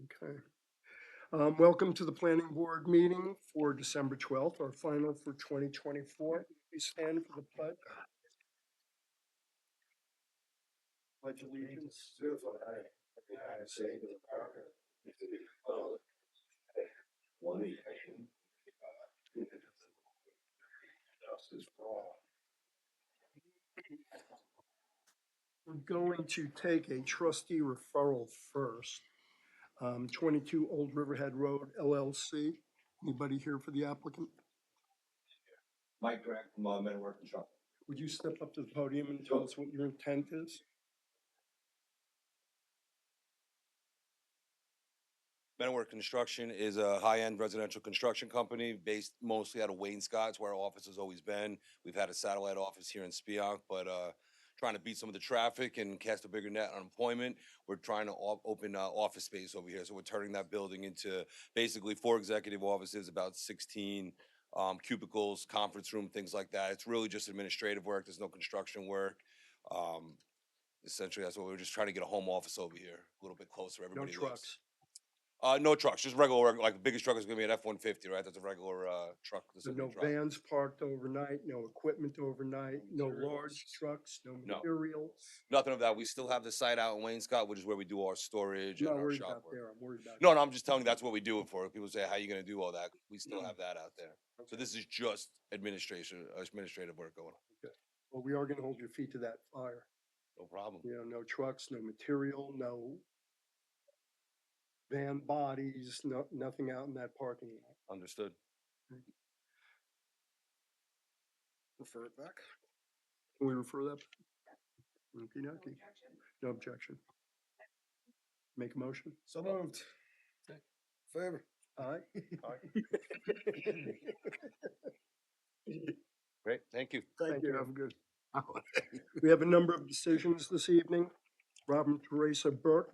Okay. Welcome to the planning board meeting for December 12th, our final for 2024. We stand for the pledge. Pledge allegiance to the flag of the United States of America, and to the republic for one nation, justice for all. We're going to take a trustee referral first. 22 Old Riverhead Road LLC. Anybody here for the applicant? Mike Grant from Men at Work Construction. Would you step up to the podium and tell us what your intent is? Men at Work Construction is a high-end residential construction company based mostly out of Wayne-Scott. It's where our office has always been. We've had a satellite office here in Spionk, but trying to beat some of the traffic and cast a bigger net on employment, we're trying to open office space over here. So we're turning that building into basically 4 executive offices, about 16 cubicles, conference room, things like that. It's really just administrative work. There's no construction work. Um, Essentially, that's what we're just trying to get a home office over here, a little bit closer. No Everybody lives. trucks. No trucks, just regular, like the biggest truck is gonna be an F-150, right? That's a regular, truck. That's So a no big truck. vans parked overnight, no equipment overnight, no large trucks, no No. materials. Nothing of that. We still have the site out in Wayne-Scott, which is where we do our storage I'm and not our worried shop about work. there, I'm worried about. No, I'm just telling you that's what we do it for. People say, how you gonna do all that? We still have that out there. So Okay. this is just administrative work going on. Okay. Well, we are gonna hold your feet to that fire. No problem. You know, no trucks, no material, no van bodies, nothing out in that parking lot. Understood. Refer it back. Can we refer that? Okey-dokey. No objection. Make a motion? So moved. Favor. Aye. Great, thank you. Thank you. Have a good. We have a number of decisions this evening. Robin Teresa Burke,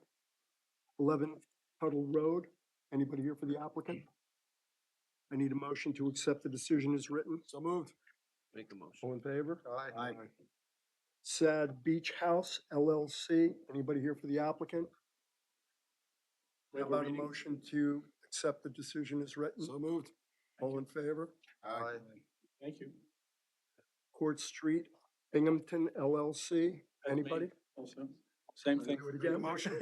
11 Tuttle Road. Anybody here for the applicant? I need a motion to accept the decision as written. So moved. Make the motion. All in favor? Aye. Sad Beach House LLC. Anybody here for the applicant? How about a motion to accept the decision as written? So moved. All in favor? Aye. Thank you. Court Street Binghamton LLC. Anybody? Same thing. Do it again. Motion.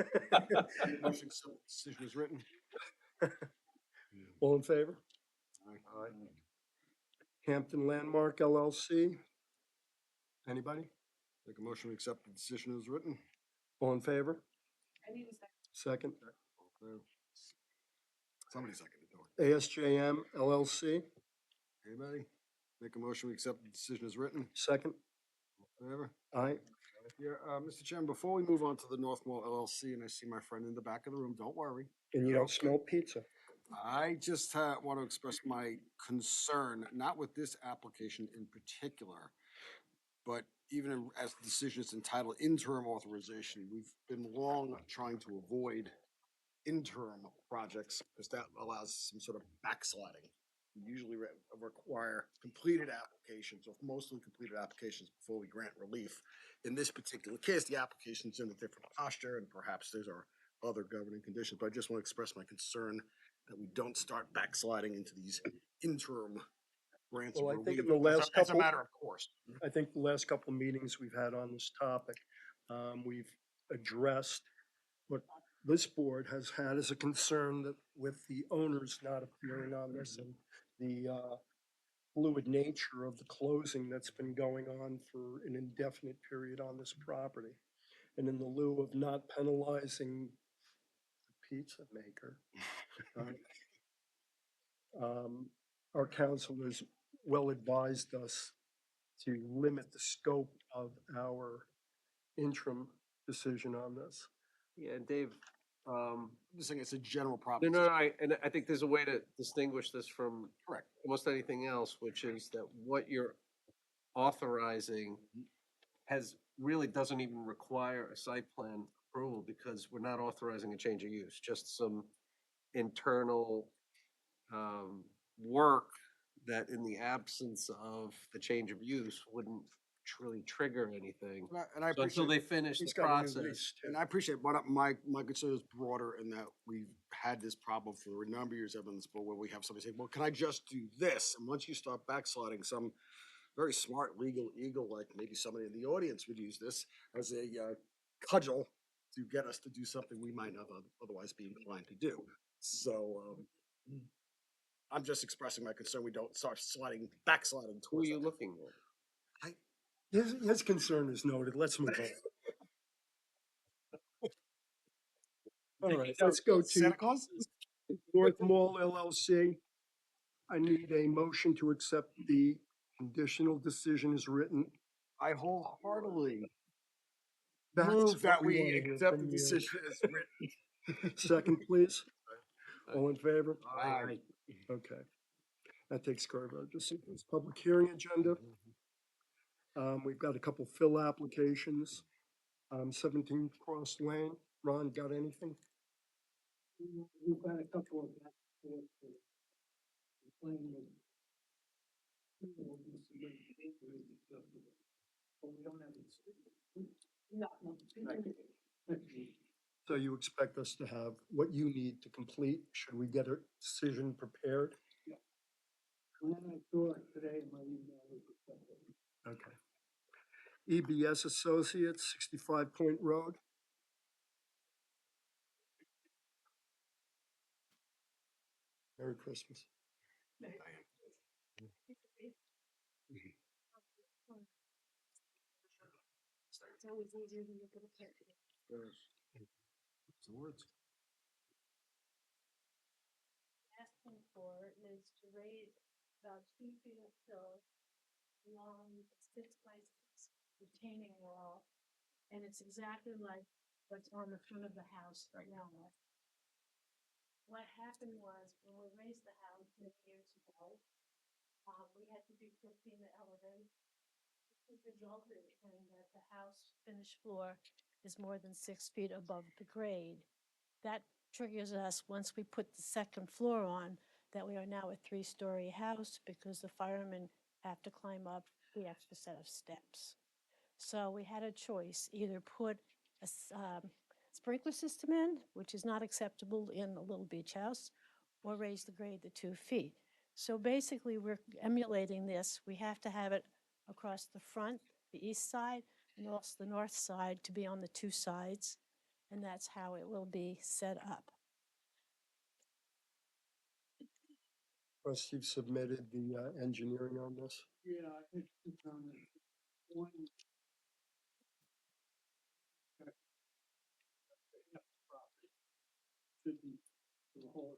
Motion, so decision is written. All in favor? Aye. Hampton Landmark LLC. Anybody? Make a motion to accept the decision as written. All in favor? I need a second. Second. Somebody seconded it. ASJM LLC. Anybody? Make a motion to accept the decision as written. Second. Favor. Aye. Yeah, Mr. Chairman, before we move on to the North Mall LLC, and I see my friend in the back of the room, don't worry. And you don't smell pizza. I just want to express my concern, not with this application in particular, but even as the decision is entitled interim authorization, we've been long trying to avoid interim projects because that allows some sort of backsliding. We usually require completed applications or mostly completed applications before we grant relief. In this particular case, the application's in a different posture and perhaps there's our other governing conditions, but I just want to express my concern that we don't start backsliding into these interim grants of Well, I think in relief the as last as a couple- matter of course. I think the last couple of meetings we've had on this topic, we've addressed what this board has had as a concern that with the owners not appearing on this and the fluid nature of the closing that's been going on for an indefinite period on this property. And in the lieu of not penalizing the pizza maker, our council has well advised us to limit the scope of our interim decision on this. Yeah, Dave, I'm just saying it's a general no, proposition. no, and I think there's a way to distinguish this from Correct. almost anything else, which is that what you're authorizing really doesn't even require a site plan approval because we're not authorizing a change of use, just some internal work that in the absence of the change of use wouldn't really trigger anything. And I So until appreciate, they finish the He's got a new process. lease too. and I appreciate, but my concern is broader in that we've had this problem for a number of years, Evans, but when we have somebody say, well, can I just do this? And once you start backsliding, some very smart legal eagle, like maybe somebody in the audience would use this as a cudgel to get us to do something we might not otherwise be inclined to do. So I'm just expressing my concern we don't start backsliding Who are towards you that. looking at? His concern is noted. Let's move on. All right, let's go to Santa Claus? North Mall LLC. I need a motion to accept the conditional decision as written. I wholeheartily That's move what that we we wanna hear accept from the you. decision as written. Second, please. All in favor? Aye. Okay. That takes care of our decisions. Public hearing agenda. We've got a couple fill applications. 17 Cross Lane. Ron, got anything? We've got a couple of that for playing with. People will be submitting papers and stuff, but we don't have it. No. So you expect us to have what you need to complete? Should we get a decision prepared? When I saw it today, my email was accepted. Okay. EBS Associates, 65 Point Road. Merry Christmas. It's always easier when you get a picture. What's the words? Asking for is to raise about 2 feet of fill along the 6x6 retaining wall. And it's exactly like what's on the front of the house right now. What happened was when we raised the house many years ago, we had to do 15 elevated. It resulted in that the house finished floor is more than 6 feet above the grade. That triggers us, once we put the second floor on, that we are now a 3-story house because the firemen have to climb up the extra set of steps. So we had a choice, either put a sprinkler system in, which is not acceptable in a little beach house, or raise the grade to 2 feet. So basically, we're emulating this. We have to have it across the front, the east side, and also the north side to be on the 2 sides. And that's how it will be set up. Russ, you've submitted the engineering on this. Yeah, it's on the one. Should be the whole.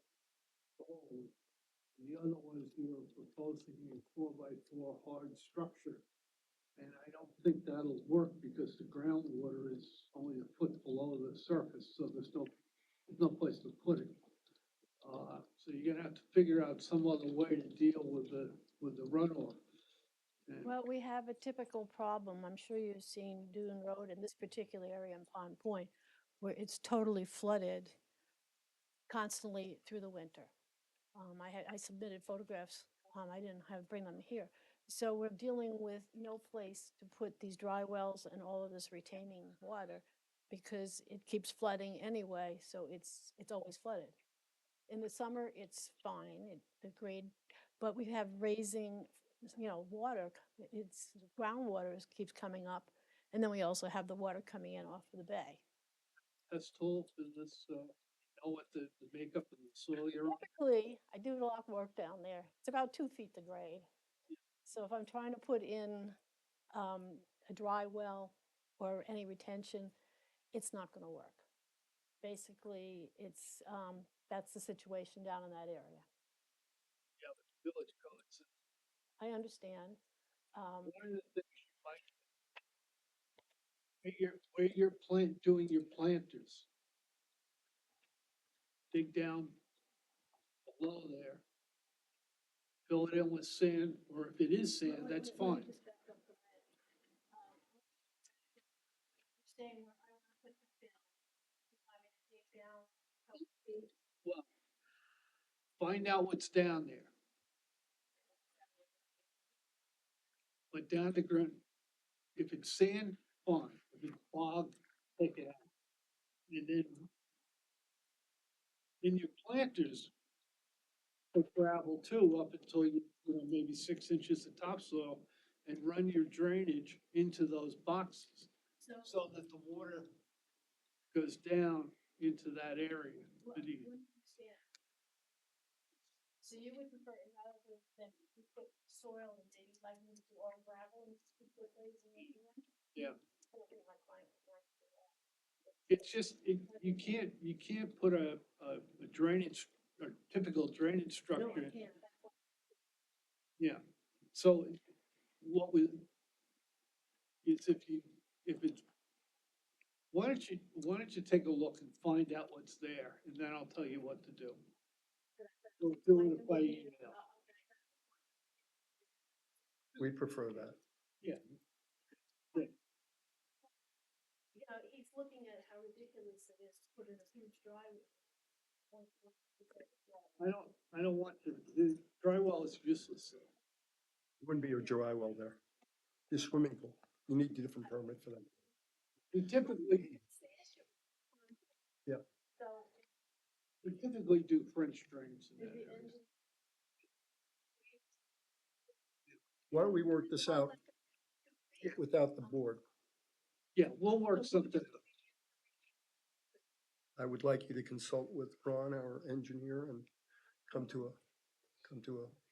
The other ones you were proposing a 4x4 hard structure. And I don't think that'll work because the groundwater is only a foot below the surface, so there's no place to put it. So you're gonna have to figure out some other way to deal with the runoff. And Well, we have a typical problem. I'm sure you've seen Dune Road in this particular area in Pond Point, where it's totally flooded constantly through the winter. I submitted photographs. I didn't bring them here. So we're dealing with no place to put these dry wells and all of this retaining water because it keeps flooding anyway. So it's always flooded. In the summer, it's fine, the grade, but we have raising, water. It's groundwater keeps coming up, and then we also have the water coming in off of the bay. that's told in this, know what the makeup of the soil you're on. Typically, I do a lot of work down there. It's about 2 feet to grade. So if I'm trying to put in a dry well or any retention, it's not going to work. Basically, that's the situation down in that area. Yeah, but the village codes. I understand. One of the things you might, where you're doing your planters. Dig down below there. Fill it in with sand, or if it is sand, that's Let me fine. just back up a minute. You're saying where I want to put the fill, I mean, dig down a couple feet. Well, find out what's down there. But down the ground, if it's sand, fine, if it's bog, take it out. And then in your planters, put gravel too, up until maybe 6 inches of topsoil, and run your drainage into those boxes, so that the water goes down into that area. beneath. Understand. So you would prefer, rather than you put soil and maybe like you do all gravel and just put those in the end? Yeah. I don't think my client would like to do that. It's just, you can't put a drainage, a typical drainage No, structure. I can't. That's what- Yeah, so what we, is if it's, why don't you take a look and find out what's there, and then I'll tell you what to do. We'll do it by email. We prefer that. Yeah, You know, he's looking at how ridiculous it is to put in a huge driveway. I don't want to, the drywall is useless. Wouldn't be a dry well there. Your swimming pool, you need a different permit for that. We typically, Yeah. So, we typically do French drains in is that the area. engine? Why don't we work this out without the board? Yeah, we'll work something. I would like you to consult with Ron, our engineer, and come to a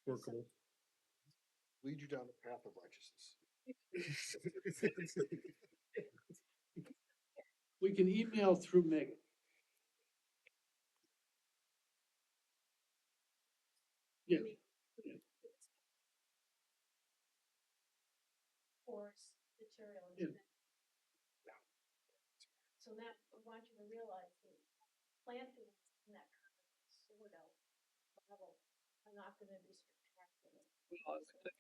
workable. Lead you down the path of righteousness. We can email through Megan. Yeah, Porous material. Yeah. So that, I want you to realize that plantings in that kind of soil level are not gonna be spectacular.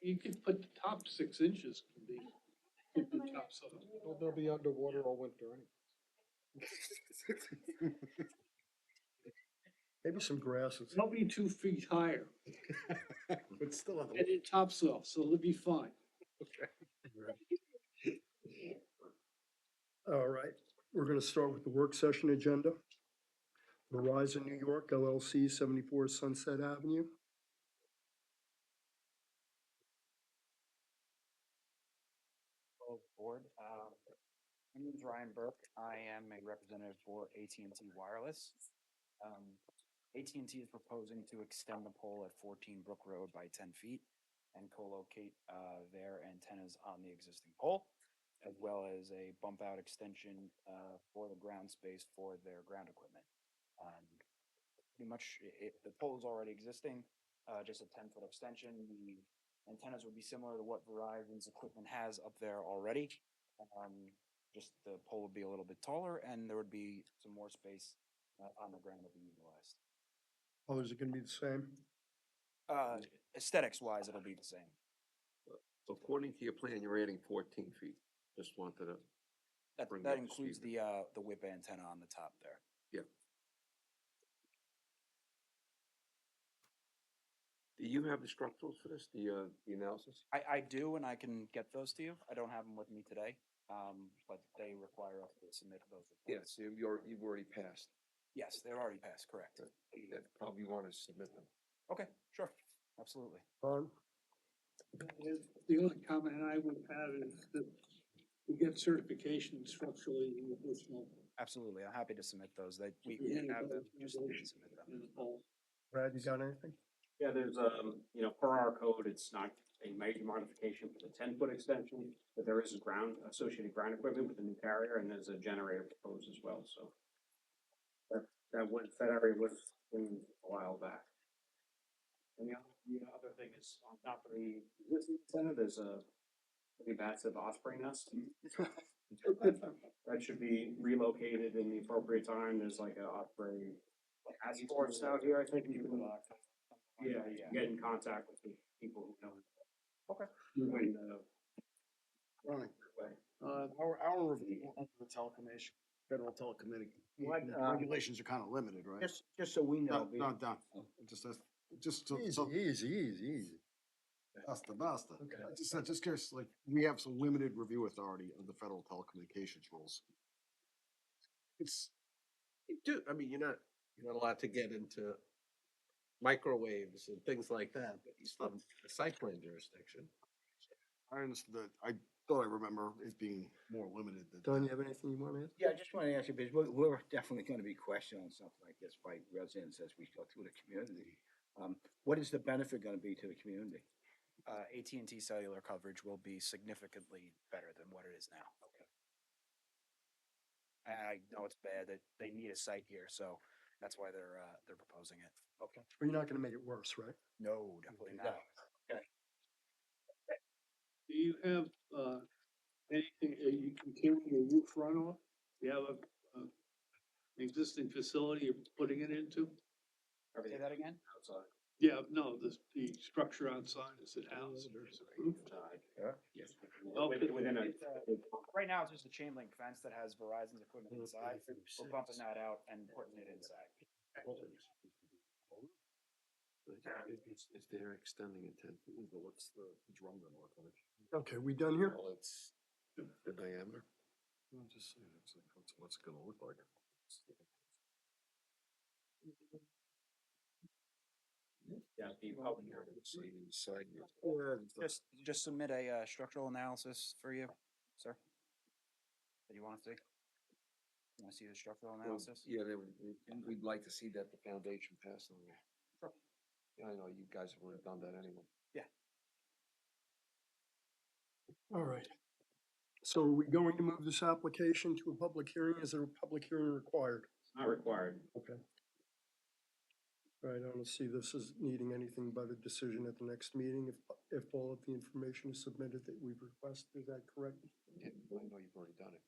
you can put the top 6 inches can be, could be topsoil. Well, they'll be underwater all winter anyway. Maybe some grasses. They'll be 2 feet higher But still on and in topsoil, so it'll be fine. All right, we're gonna start with the work session agenda. Verizon New York LLC, 74 Sunset Avenue. Hello, board. My name is Ryan Burke. I am a representative for AT&T Wireless. AT&T is proposing to extend the pole at 14 Brook Road by 10 feet and co-locate their antennas on the existing pole, as well as a bump out extension for the ground space for their ground equipment. Pretty much, the pole is already existing, just a 10-foot extension. The antennas would be similar to what Verizon's equipment has up there already. Just the pole would be a little bit taller, and there would be some more space on the ground that we utilized. Colors are gonna be the same. Aesthetics wise, it'll be the same. According to your plan, you're adding 14 feet. Just wanted to, That Bring that you up to includes speed. the whip antenna on the top there. do you have the structurals for this, the analysis? I do, and I can get those to you. I don't have them with me today, but they require us to submit those. reports. Yes, you've already passed. Yes, they're already passed, correct. That probably want to submit them. Okay, sure, absolutely. Ron? The only comment I would have is that we get certification structurally in the additional. Absolutely, I'm happy to submit those. We Yeah, have them, those just need to submit them. in the pole. Brad, you got anything? Yeah, there's, per our code, it's not a major modification for the 10-foot extension, but there is associated ground equipment with the new carrier, and there's a generator proposed as well, so. That area was in a while back. And the other thing is, on top of the existing center, there's a pretty massive osprey nest. That should be relocated in the appropriate time. There's like an osprey task force out here, I think. You can, yeah, you can get in contact with the people who know. Okay. When, Ronnie, way. our review of the telecommunication, federal regulations are kind of limited, right? Just so we know, No, no, no, just, so- Easy. Basta. Okay. Just curious, like, we have some limited review authority of the federal telecommunications rules. It's, you do, I mean, you're not allowed to get into microwaves and things like that, but you still have a site plan jurisdiction. I understood that, I thought I remember it being more limited than. Don, you have anything you want to add? Yeah, I just want to ask you, because we're definitely going to be questioned on something like this by residents as we go through the community. What is the benefit going to be to the community? AT&T cellular coverage will be significantly better than what it is now. Okay. I know it's bad that they need a site here, so that's why they're proposing it. Okay. But you're not going to make it worse, right? No, definitely No. not. Do you have, anything, you continue your roof runoff? Do you have an existing facility you're putting it into? Say that again? Outside. Yeah, no, the structure outside, is it house or is it roof? Yes. Okay. Within a. Right now, it's just a chain link fence that has Verizon's equipment inside. We're bumping that out and putting it inside. If they're extending it 10 feet, but what's the drum gonna look like? Okay, we done here? Well, it's the diameter. I'm just saying, it's like, what's it gonna look like? Yeah, the public hearing. Side. Just submit a structural analysis for you, sir. That you want to see? You want to see the structural analysis? Yeah, we'd like to see that the foundation passed on there. Sure. Yeah, I know you guys have already done that anyway. All right. So are we going to move this application to a public hearing? Is there a public hearing required? Not required. Okay. All right, I don't see this as needing anything but a decision at the next meeting if all of the information is submitted that we've requested. Is that correct? Yeah, I know you've already done it.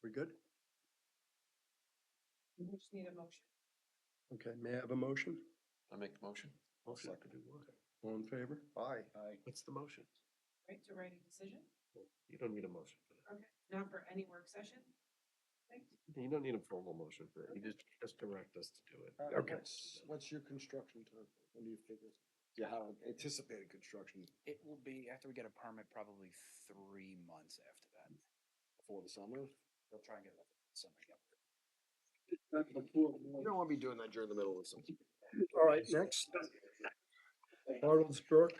We good? We just need a motion. Okay, may I have a motion? I make the motion. I'll second it. All in favor? Aye. What's the motion? Right, to write a decision? You don't need a motion for that. Okay, not for any work session? Right? You don't need a formal motion for that. You just direct us to do it. Okay. What's your construction time? When do you figure? Yeah, how anticipated construction It will be, after we get a permit, probably 3 months after that. before the summer? They'll try and get it up in the summer, yep. You don't want to be doing that during the middle of the summer. All right, next. Bartlesburg,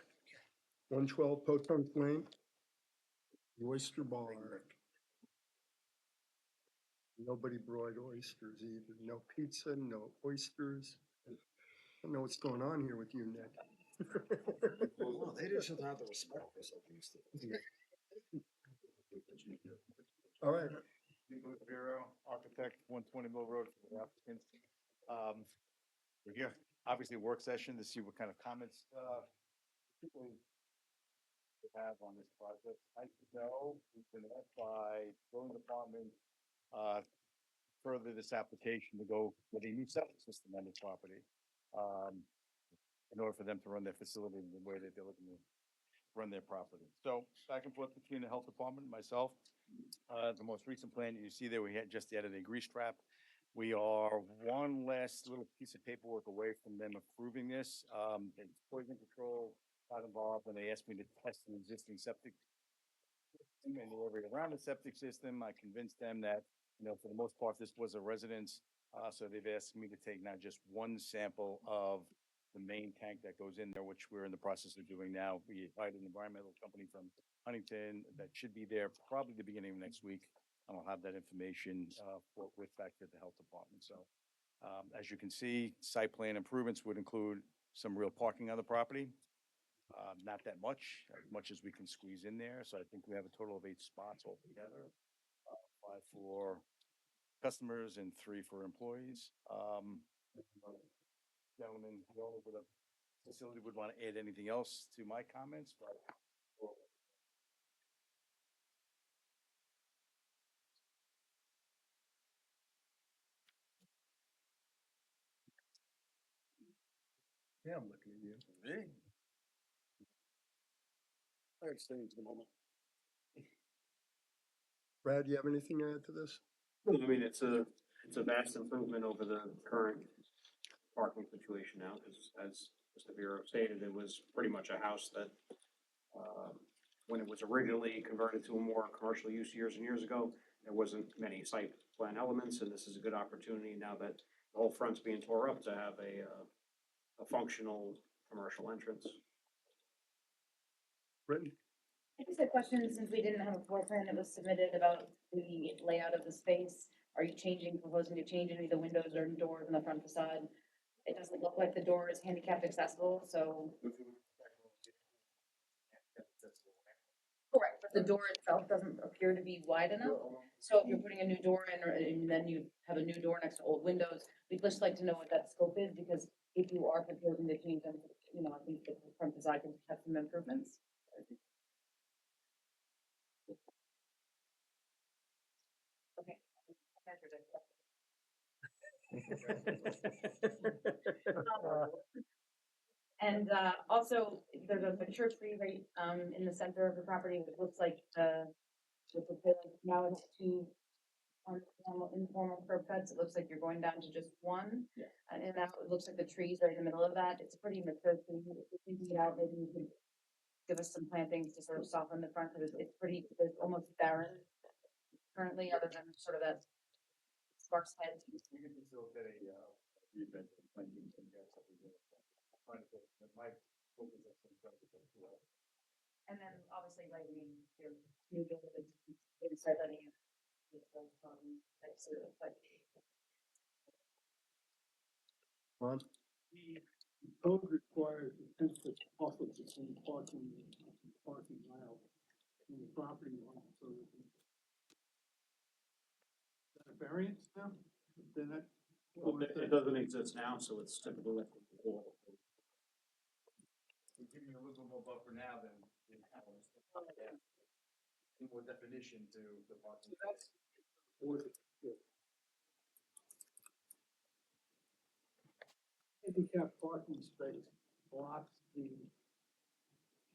112 Potunk Lane. The Oyster Bar. Nobody brought oysters either. No pizza, no oysters. I don't know what's going on here with you, Nick. Well, they just should have the respect for something. All right, Nicholas Vero, architect, 120 Mill Road for the applicant. We're here, obviously, a work session to see what kind of comments people have on this project. I know we've been asked by building department further this application to go with a new septic system on this property. In order for them to run their facility in the way that they're looking to run their property. So back and forth between the health department and myself. The most recent plan that you see there, we had just added a grease trap. We are one last little piece of paperwork away from them approving this. It's poison control got involved and they asked me to test an existing septic system in the area around the septic system. I convinced them that, for the most part, this was a residence. So they've asked me to take not just one sample of the main tank that goes in there, which we're in the process of doing now. We hired an environmental company from Huntington that should be there probably the beginning of next week. And I'll have that information with back to the health department. So as you can see, site plan improvements would include some real parking on the property. Not that much, as much as we can squeeze in there. So I think we have a total of 8 spots altogether. 5 for customers and 3 for employees. Gentlemen, the owner of the facility would want to add anything else to my comments, but. yeah, I'm looking at you. I abstain for the moment. Brad, you have anything to add to this? I mean, it's a vast improvement over the current parking situation now, because as as the Bureau stated, it was pretty much a house that, when it was originally converted to a more commercial use years and years ago, there wasn't many site plan elements, and this is a good opportunity now that the whole front's being tore up to have a functional commercial entrance. Brittany? I just had a question, since we didn't have a floor plan that was submitted about the layout of the space. Are you proposing to change any of the windows or doors in the front facade? It doesn't look like the door is handicapped accessible, so. Correct, but the door itself doesn't appear to be wide enough. So if you're putting a new door in, and then you have a new door next to old windows, we'd just like to know what that scope is, because if you are proposing to change them, I think the front facade can have some improvements. Okay. And also, there's a mature tree right in the center of the property, which looks like now it's two informal curb cuts. It looks like you're going down to just one. Yeah. And now it looks like the trees are in the middle of that. It's a pretty mature tree. If you're thinking it out, maybe you could give us some plantings to sort of soften the front, because it's pretty, it's almost barren currently, other than sort of that sparse head. We could facilitate a, event, planting some gas up again. Trying to, my focus is some stuff to go through. And then obviously, like, I mean, your new building, maybe start letting it. Ron? The code requires a 10-foot buffer between parking and parking aisle in the property line, so that is that a variance now? Then that. Well, it doesn't exist now, so it's typically like the wall. We're giving you a little bit more buffer now than in house. More definition to the parking. Handicap parking space blocks the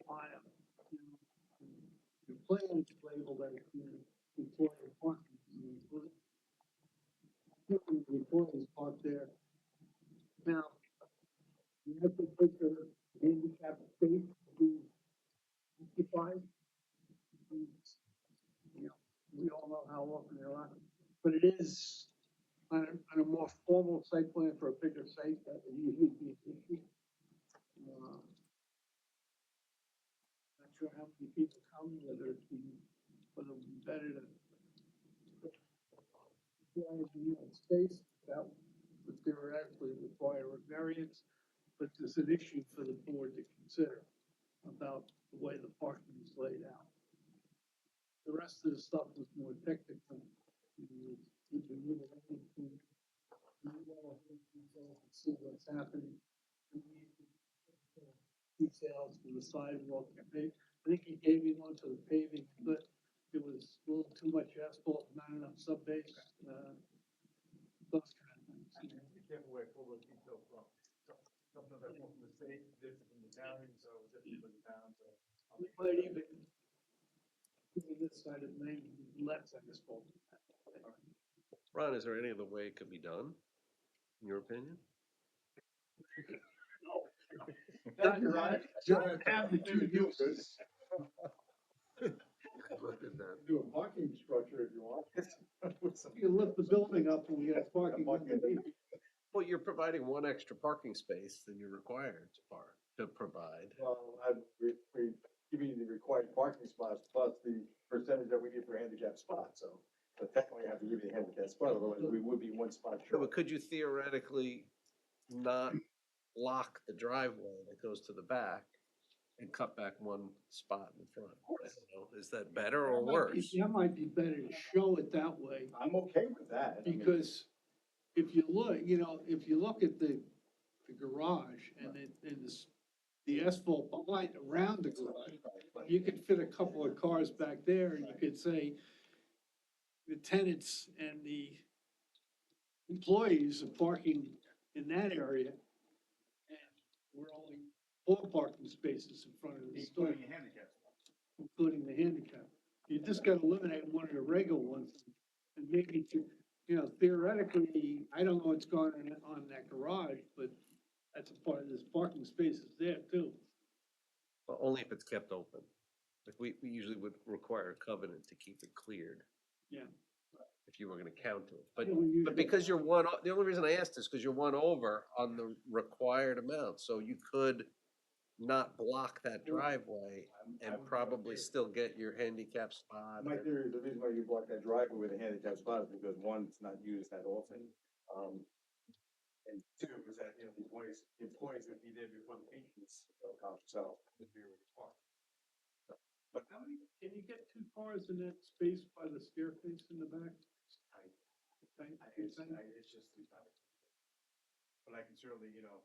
aisle. Your plan is labeled as employee parking. The employees park there. Now, you have to put your handicap space to be occupied. We all know how often they're on, but it is on a more formal site plan for a bigger site, that would usually be an issue. Not sure how many people come, whether it be better to space, that would theoretically require a variance, but there's an issue for the board to consider about the way the parking is laid out. The rest of the stuff was more technical. You can move anything, see what's happening. Details for the sidewalk. I think he gave me one for the paving, but it was a little too much asphalt, not enough sub-base, those kind of things. Be careful where full of detail from. Something that comes from the state, different from the town, so different from the town, so. We might even this side of Maine, less asphalt. Ron, is there any other way it could be done, in your opinion? Don't have the two uses. Look at that. Do a parking structure if you want. You lift the building up and we got parking. Well, you're providing one extra parking space than you're required to provide. Well, we giving you the required parking spots plus the percentage that we need for handicap spots, so. But technically, I have to give you the handicap spot, otherwise we would be one spot No, short. but could you theoretically not block the driveway that goes to the back and cut back one spot in front? I don't know. Is that better or worse? That might be better to show it that way, I'm okay with that. because if you look, if you look at the garage and the asphalt behind, around the garage, you could fit a couple of cars back there, and you could say the tenants and the employees are parking in that area, and we're only 4 parking spaces in front of the store, Including a handicap spot. including the handicap. You just gotta eliminate one of the regular ones, and maybe, theoretically, I don't know what's going on in that garage, but That's a part of this parking spaces there too. But only if it's kept open. Like we usually would require a covenant to keep it cleared. Yeah. If you were gonna count to it, but, Yeah, we but usually- because you're the only reason I asked is because you're one over on the required amount, so you could not block that driveway and probably still get your handicap spot. My or- theory is the reason why you block that driveway with a handicap spot is because one, it's not used that often. And two, is that, you know, the employees would be there before the patrons come, so. it'd be really far. But How many, can you get two cars in that space by the staircase in the back? tight. Tight, It's, tight? it's just too tight. But I can certainly, you know,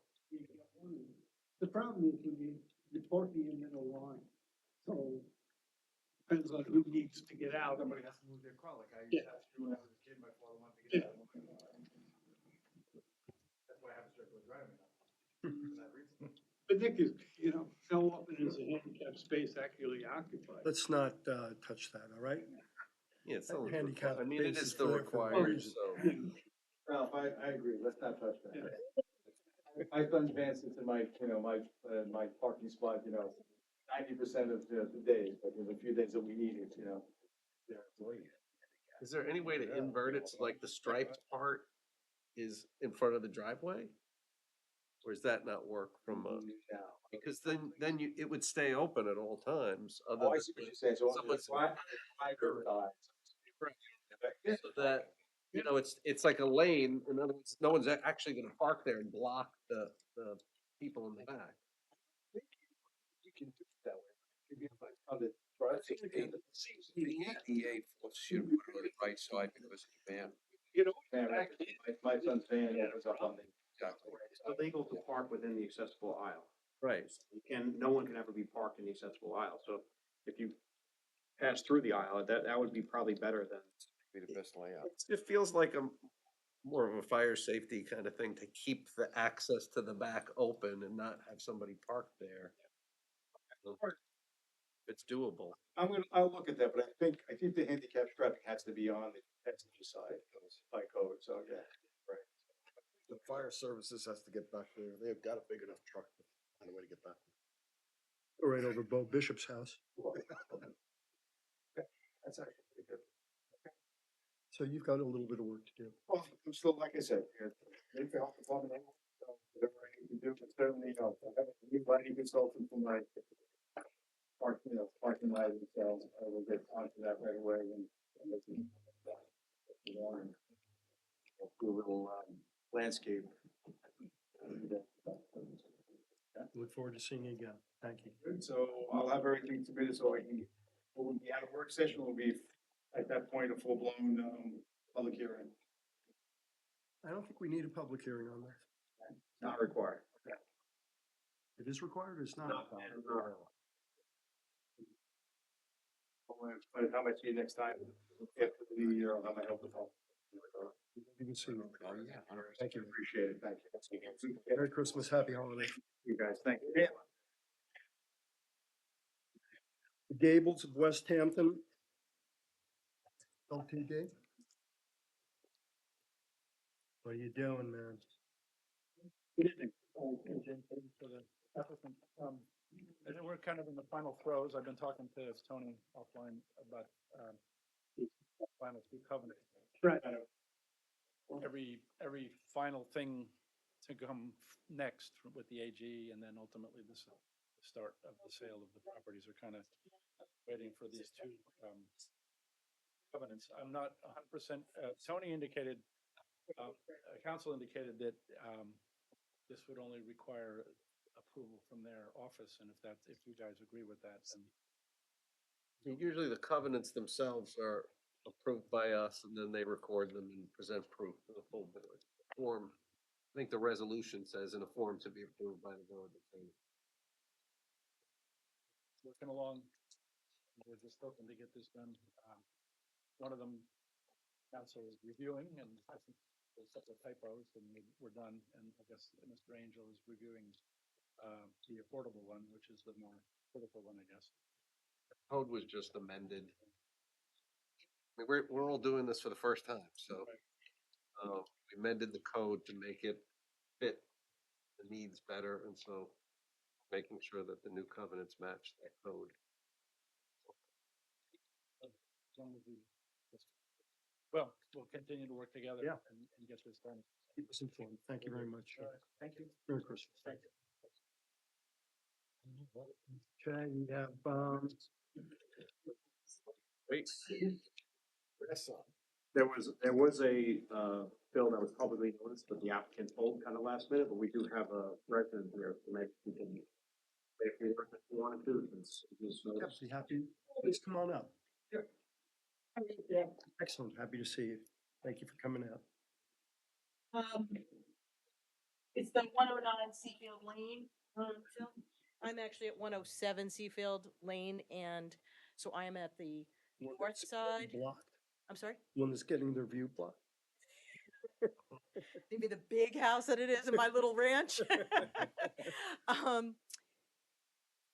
The problem is when you're parking in a line, so depends on who needs to get out. somebody has to move their car, like I used Yeah. to have to do when I was a kid, my father wanted to get out. That's why I have a circular driveway now. For that reason. But Nick is, you know, how often is a handicap space actually occupied? Let's not, touch that, all right? Yeah, it's still, Handicap I mean, it space is is still there for a required, reason. so. Ralph, I agree, let's not touch that. Yeah. My son's van sits in my, you know, my parking spot, you know, 90% of the days, but there's a few days that we need it, you know. Is there any way to invert it so like the striped part is in front of the driveway? Or does that not work from a, Now. because then it would stay open at all times, other Oh, I than see what you're saying, so someone's- so that, you know, it's like a lane, in other words, no one's actually gonna park there and block the people in the back. You can do it that way. You'd be like, on the drive, The ADA forces you to put it on the right side because of the van. You know, Man, right, my son's van was up on the. It's illegal to park within the accessible aisle. Right. No one can ever be parked in the accessible aisle, so if you pass through the aisle, that would be probably better than. Be the best layout. It feels like a more of a fire safety kind of thing to keep the access to the back open and not have somebody parked there. It's doable. I'll look at that, but I think the handicap striping has to be on the passenger side by code, so yeah, right. The fire services has to get back there. They've got a big enough truck to find a way to get back. Right over Bo Bishop's house. That's actually pretty good. So you've got a little bit of work to do. Well, I'm still, like I said, maybe the health department, so whatever I need to do, but certainly, you know, I have a new lighting consultant for my parking lighting, so I will get onto that right away and. Do a little, landscape. Look forward to seeing you again. Thank you. Good, so I'll have everything submitted so I can, we'll be out of work session, will be at that point a full-blown, public hearing. I don't think we need a public hearing on that. Not required. It is required or it's not? By the time I see you next time, after the new year, I'll have my help with all. You can see me. Oh, yeah. Thank you. Appreciate it, thank you. Merry Christmas, happy holidays. You guys, thank you. The Gables of West Hampton. LT Gabe? What are you doing, man? Good evening. For the applicant. And then we're kind of in the final throes. I've been talking to Tony offline about the final two covenants. Right. Every final thing to come next with the AG and then ultimately the start of the sale of the properties are kind of waiting for these two covenants. I'm not 100%, Tony indicated, council indicated that this would only require approval from their office, and if you guys agree with that, then Usually the covenants themselves are approved by us and then they record them and present proof to the full board. Form, I think the resolution says in a form to be approved by the board. working along. We're just hoping to get this done. One of them, council is reviewing, and I think there's a couple of typos, and we're done. And I guess Mr. Angel is reviewing the affordable one, which is the more critical one, I guess. Code was just amended. I mean, we're all doing this for the first time, so we amended the code to make it fit the needs better, and so making sure that the new covenants match that code. As long as we, well, we'll continue to work together. Yeah. And get this done. Keep us informed. Thank you very much. All right, thank you. Merry Christmas. Thank you. Okay, we have, Wait. There was a, bill that was publicly noticed, but the applicant pulled kind of last minute, but we do have a resident here, so maybe we can, if you wanted to, since it's noticed. be happy. Please come on up. Yeah. Excellent. Happy to see you. Thank you for coming out. It's the 109 Seafield Lane. Phil. I'm actually at 107 Seafield Lane, and so I am at the north side. Blocked. I'm sorry? One that's getting their view blocked. Maybe the big house that it is in my little ranch. I'm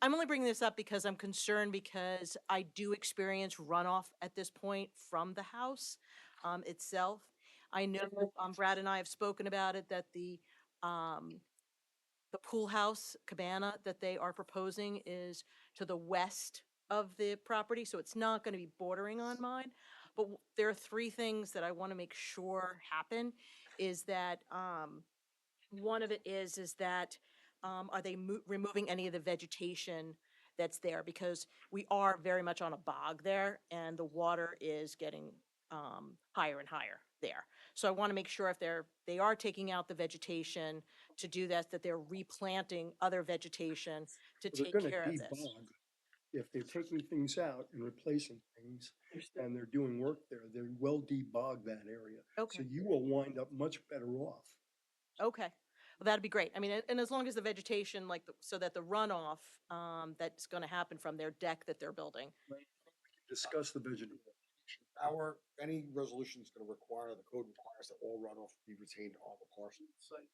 only bringing this up because I'm concerned because I do experience runoff at this point from the house itself. I know Brad and I have spoken about it, that the pool house cabana that they are proposing is to the west of the property, so it's not going to be bordering on mine. But there are three things that I want to make sure happen. Is that one of it is that are they removing any of the vegetation that's there? Because we are very much on a bog there, and the water is getting higher and higher there. So I want to make sure if they are taking out the vegetation to do that, that they're replanting other vegetation to They're take gonna care of this. debog. If they're taking things out and replacing things and they're doing work there, they will debog that area. Okay. So you will wind up much better off. Okay, well, that'd be great. I mean, and as long as the vegetation, like, so that the runoff that's going to happen from their deck that they're building. Discuss the vegetation. Any resolution is gonna require, the code requires that all runoff be retained on the parcel.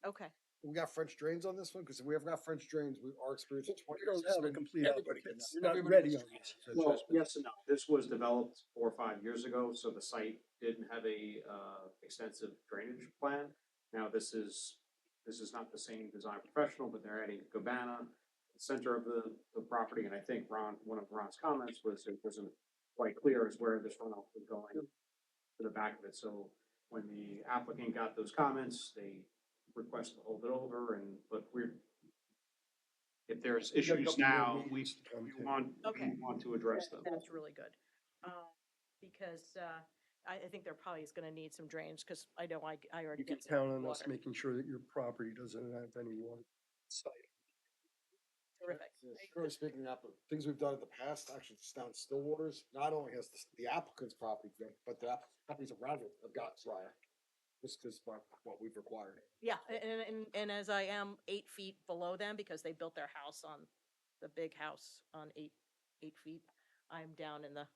Okay. We got French drains on this one, because if we have got French drains, our experience in twenty We years. don't have a has been complete everybody applicant. gets- You're not everybody ready gets on drainage. this. Well, yes and no. This was developed 4 or 5 years ago, so the site didn't have a, extensive drainage plan. Now, this is not the same design professional, but they're adding a cabana, in the center of the property, and I think one of Ron's comments was it wasn't quite clear as where this runoff was going to the back of it. So when the applicant got those comments, they requested to hold it over, but if there's We got a issues couple more now, meetings to come to. Okay. we want to address them. That's really good. Because I think there probably is going to need some drains, because I know I already You can get some count on us water. making sure that your property doesn't have any water site. Terrific. Currently speaking, things we've done in the past, actually, it's down Stillwater's, not only has the applicant's property, but the properties around it have got drier. Just because what we've required. Yeah, and as I am 8 feet below them, because they built their house on, the big house on 8 feet, I'm down in the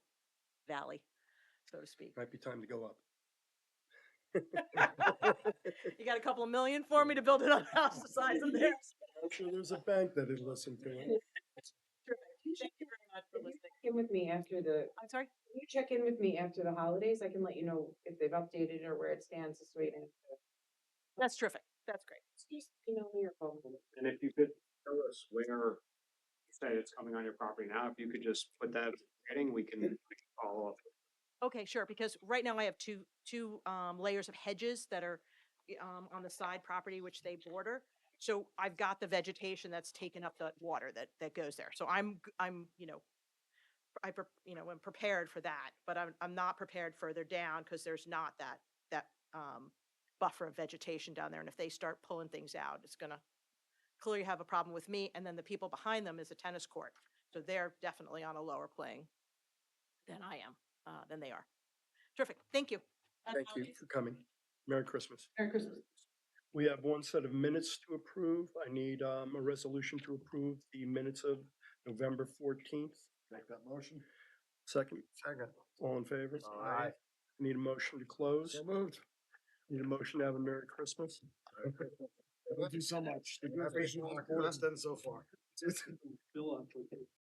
valley, so to speak. Might be time to go up. You got a couple of million for me to build another house the size of theirs? I'm sure there's a bank that'd listen to it. Thank you very much for listening. In with me after I'm sorry? can you check in with me after the holidays? I can let you know if they've updated or where it stands this week. That's terrific. That's great. Just email me or phone me. And if you could tell us where you said it's coming on your property now, if you could just put that heading, we can follow up. Okay, sure, because right now I have two layers of hedges that are on the side property, which they border. So I've got the vegetation that's taken up the water that goes there. So I'm I'm prepared for that, but I'm not prepared further down, because there's not that buffer of vegetation down there. And if they start pulling things out, it's gonna clearly have a problem with me. And then the people behind them is a tennis court, so they're definitely on a lower plane than I am. Than they are. Terrific. Thank you. Thank you for coming. Merry Christmas. Merry Christmas. We have one set of minutes to approve. I need a resolution to approve the minutes of November 14th. Make that motion. Second. Second. All in favor? Aye. Need a motion to close. So moved. Need a motion to have a Merry Christmas. Thank you so much. The good vision on the board has done so far. Bill,